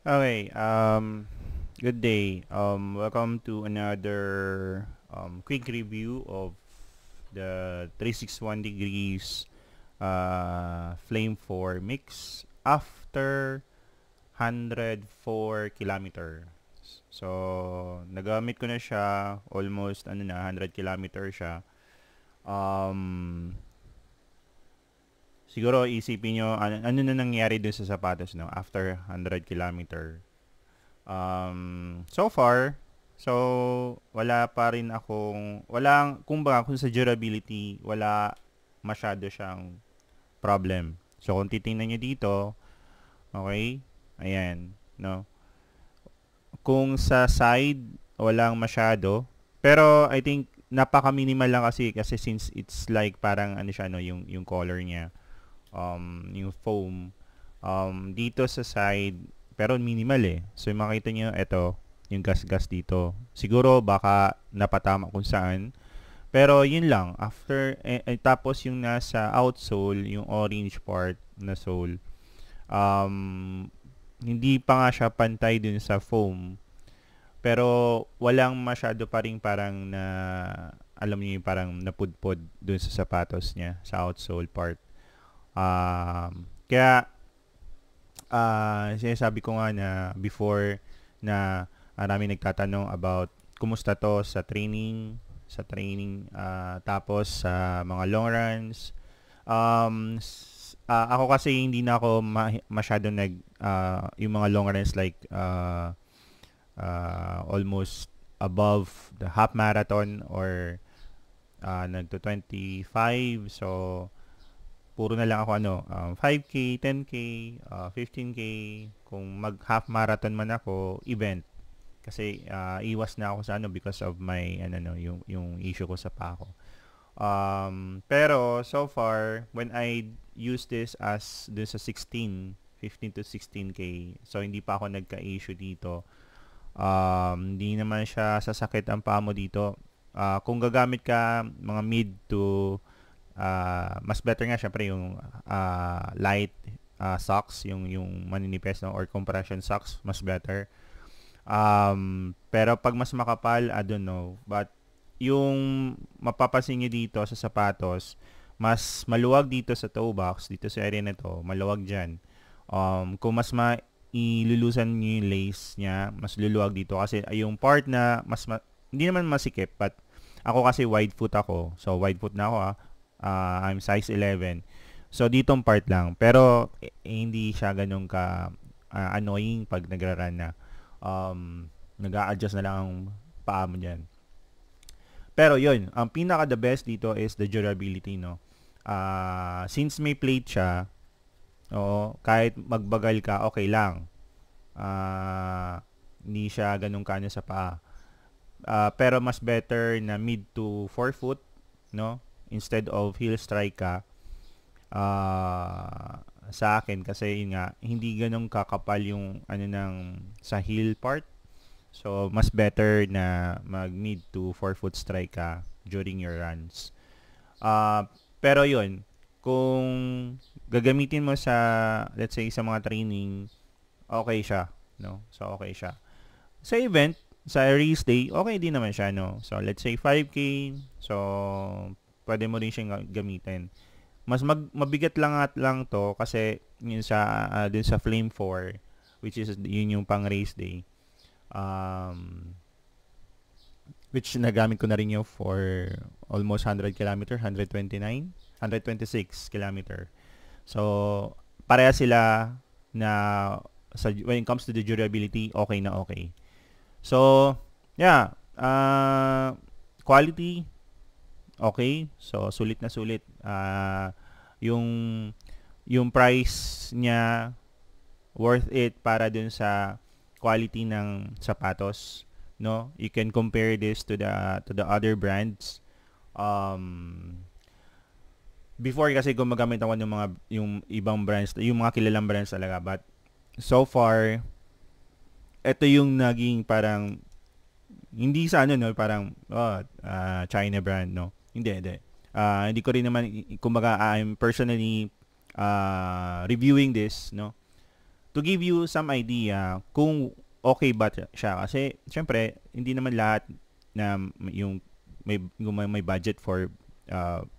Okay, good day. Welcome to another quick review of the 361 degrees Flame 4 mix after 104 kilometer. So, nagamit ko na siya almost 100 kilometer siya. Um, Siguro isipin nyo ano na nangyari dun sa sapatos no after 100 kilometer. So far, wala pa rin kung sa durability, wala masyado siyang problem. So, kung titingnan nyo dito, okay, ayan, no. Kung sa side, walang masyado. Pero, I think, napaka-minimal lang kasi since it's like parang ano siya, no, yung color niya, yung foam, dito sa side, pero minimal eh. So, yung makita nyo, ito, yung gas-gas dito. Siguro, baka napatama kung saan. Pero, yun lang. Tapos yung nasa outsole, yung orange part na sole, um, hindi pa nga siya pantay dun sa foam. Pero, walang masyado pa rin parang alam niyo yung parang napudpod dun sa sapatos niya, sa outsole part. Kaya, sinasabi ko nga na before na marami nagtatanong about kumusta to sa training, tapos sa mga long runs. Ako kasi hindi na ako masyado yung mga long runs like almost above the half marathon or nagto 25. So puro na lang ako 5K, 10K, 15K. Kung mag half marathon man ako, event. Kasi iwas na ako sa because of my yung issue ko sa pako. Pero so far when I use this as dun sa 15 to 16K, so hindi pa ako nagka-issue dito. Hindi naman siya sasakit ang paa mo dito. Kung gagamit ka mga mid to mas better nga syempre yung light socks, yung maninipes no, or compression socks, mas better. Pero pag mas makapal, I don't know. But yung mapapansin nyo dito sa sapatos, mas maluwag dito sa toe box, dito sa area na to, maluwag dyan. Kung mas ilulusan nyo yung lace niya, mas luluwag dito. Kasi yung part na hindi naman masikip, but ako kasi wide foot ako. So, wide foot na ako I'm size 11. So, ditong part lang. Pero, hindi siya ganun ka annoying pag nagra-run na. Nag-a-adjust na lang ang paa mo dyan. Pero, yun. Ang pinaka the best dito is the durability, no? Since may plate siya, kahit magbagal ka, okay lang. Hindi siya ganun kanya sa paa. Pero mas better na mid to 4 foot, no? Instead of heel strike ka, sa akin kasi yun nga, hindi ganun kakapal yung sa heel part. So, mas better na mag mid to 4 foot strike ka during your runs. Pero yun, kung gagamitin mo sa, let's say, sa mga training, okay siya, no? So, okay siya. Sa event, sa race day, okay din naman siya, no? So, let's say 5K, so, pwede mo rin siyang gamitin. Mas mabigat lang to kasi yun dun sa Flame 4, which is yun yung pang race day. Which nagamit ko na rin yun for almost 100 km, 129, 126 km. So, pareha sila na when it comes to the durability, okay na okay. So, yeah, quality, okay. So, sulit na sulit. Yung price niya, worth it para dun sa quality ng sapatos, no? You can compare this to the other brands. Before kasi gumagamit ako ng yung ibang brands, yung mga kilalang brands talaga, but so far ito yung naging parang hindi sa no, parang China brand, no. Hindi ko rin naman kumbaga I'm personally reviewing this, no. to give you some idea kung okay ba siya. Kasi, syempre, hindi naman lahat na yung may budget for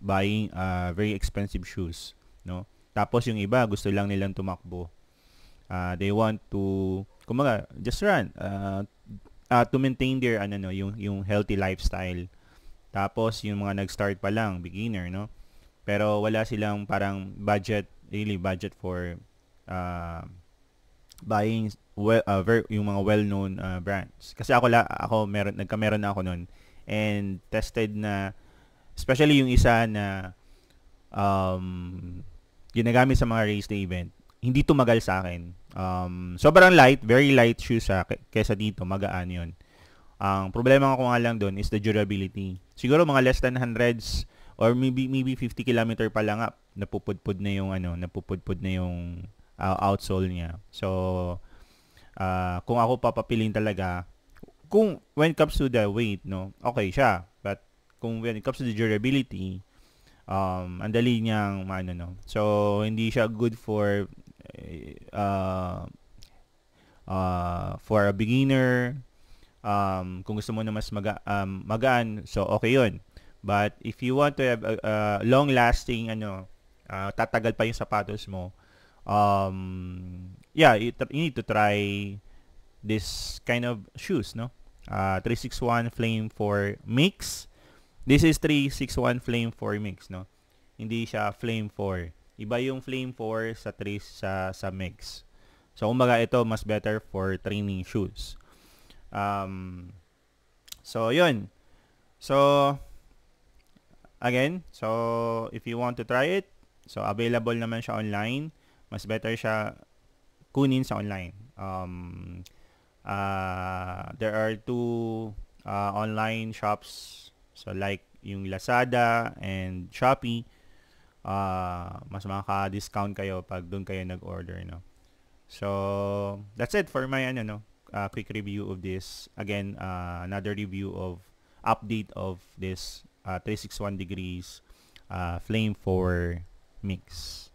buying very expensive shoes, no? Tapos yung iba gusto lang nilang tumakbo. They want to kumaga just run to maintain their yung healthy lifestyle. Tapos yung mga nag-start pa lang, beginner, no? Pero wala silang parang budget for buying yung mga well-known brands. Kasi ako nagkameron na ako noon and tested na, especially yung isa na ginagamit sa mga race day event, hindi tumagal sa akin. Sobrang light, very light shoes siya kesa dito, magaan yun. Ang problema ko nga lang doon is the durability. Siguro mga less than hundreds or maybe 50 kilometer pa lang up, napupudpud na yung outsole niya. So, kung ako papapilin talaga, kung when it comes to the weight, no, okay siya. But kung when it comes to the durability, ang dali niyang no. So, hindi siya good for a beginner. Kung gusto mo na mas magaan, so okay yun. But if you want to have a long-lasting, tatagal pa yung sapatos mo, you need to try this kind of shoes, no? 361 Flame 4 Mix. This is 361 Flame 4 Mix, no? Hindi siya Flame 4. Iba yung Flame 4 sa Mix. So, kumbaga ito mas better for training shoes. So, yun. So, again, so if you want to try it, so available naman siya online. Mas better siya kunin sa online. There are two online shops, so like yung Lazada and Shopee. Mas makaka-discount kayo pag doon kayo nag-order, no? So, that's it for my quick review of this. Again, another review of update of this 361 degrees Flame 4 Mix.